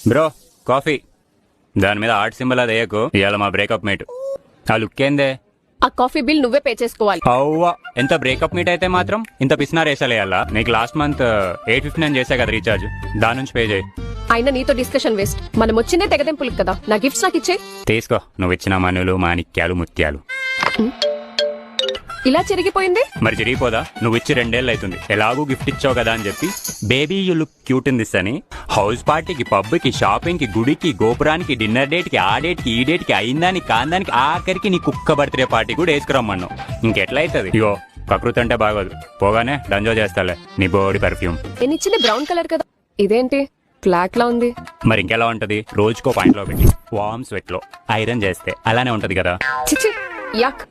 Bro coffee. దాని మీద art symbol అది వేయకు, ఇవాళ మా బ్రేకప్ మీట్. ఆ లుక్ ఏందే? ఆ కాఫీ బిల్ నువ్వే పే చేసుకోవాలి. అవ్వా, ఎంత బ్రేకప్ మీట్ అయితే మాత్రం ఇంత పిసినారేసాలేయాలా? నీకు లాస్ట్ మంత్ 859 చేసా కదా రీఛార్జ్, దాని నుంచి పే చేయి. అయినా నీతో డిస్కషన్ వేస్ట్. మనం వచ్చిందే తెగదెంపులకు కదా. నా గిఫ్ట్స్ నాకు ఇచ్చే. తీసుకో, నువ్వు ఇచ్చిన మనులు మాణిక్యాలు ముత్యాలు. ఇలా చెరిగిపోయింది. మరి చిరిగిపోదా? నువ్వు ఇచ్చి 2 ఏళ్ళు అవుతుంది, ఎలాగూ గిఫ్ట్ ఇచ్చావు కదా అని చెప్పి baby you look cute in this అని హౌస్ పార్టీకి, పబ్కి, షాపింగ్ కి, గుడికి, గోపురానికి, డిన్నర్ డేట్ కి, ఆ డేట్ కి, ఈ డేట్ కి, అయిందానికి, కాందానికి, ఆఖరికి నీ కుక్క బర్త్డే పార్టీ కూడా వేసుకురమ్మన్నావు. ఇంకెట్లా అవుతుంది? ఇగో ప్రకృతి అంటే బాగోదు, పోగానే డంజో చేస్తాలే నీ బోడి పర్ఫ్యూమ్. నేను ఇచ్చింది బ్రౌన్ కలర్ కదా, ఇదేంటి బ్లాక్ లా ఉంది? మరి ఇంకెలా ఉంటది? రోజుకో పాయింట్ లో పెట్టి వామ్ స్వెట్ లో ఐరన్ చేస్తే అలానే ఉంటది కదా. చిచి, యాక్.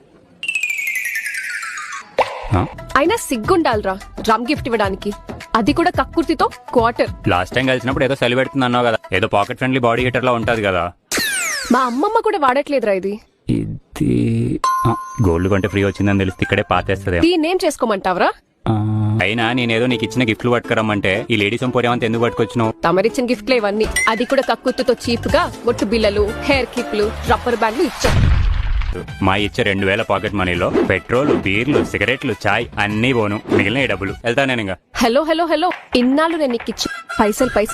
ఆ? అయినా సిగ్గుండాలరా డ్రమ్ గిఫ్ట్ ఇవ్వడానికి, అది కూడా కక్కుర్తితో క్వార్టర్. లాస్ట్ టైం కలిసినప్పుడు ఏదో సెల్ పెడుతుంది అన్నావు కదా, ఏదో పాకెట్ ఫ్రెండ్లీ బాడీ హీటర్ లా ఉంటది కదా. మా అమ్మమ్మ కూడా వాడట్లేదురా ఇది. ఇది గోల్డ్ కొంటే ఫ్రీ వచ్చిందని తెలిస్తే ఇక్కడే పాతేస్తుంది. దీన్నేం చేసుకోమంటావరా? అయినా నేనేదో నీకు ఇచ్చిన గిఫ్ట్లు పట్టుకురమ్మంటే ఈ లేడీస్ ఎంపోరియం ఎందుకు పట్టుకొచ్చినావు? తమరిచ్చిన గిఫ్ట్లే ఇవన్నీ. అది కూడా కక్కుర్తితో చీప్ గా బొట్టు బిల్లలు, హెయిర్ క్లిప్లు, రబ్బర్ బ్యాండ్లు ఇచ్చా. మా ఇచ్చే 2000 పాకెట్ మనీలో పెట్రోల్, బీర్లు, సిగరెట్లు, చాయ్ అన్నీ పోను, మిగిలిన ఈ డబ్బులు వెళ్తా నేను. ఇంకా హలో హలో హలో, ఇన్నాళ్ళు నేను నీకు ఇచ్చి పైసలు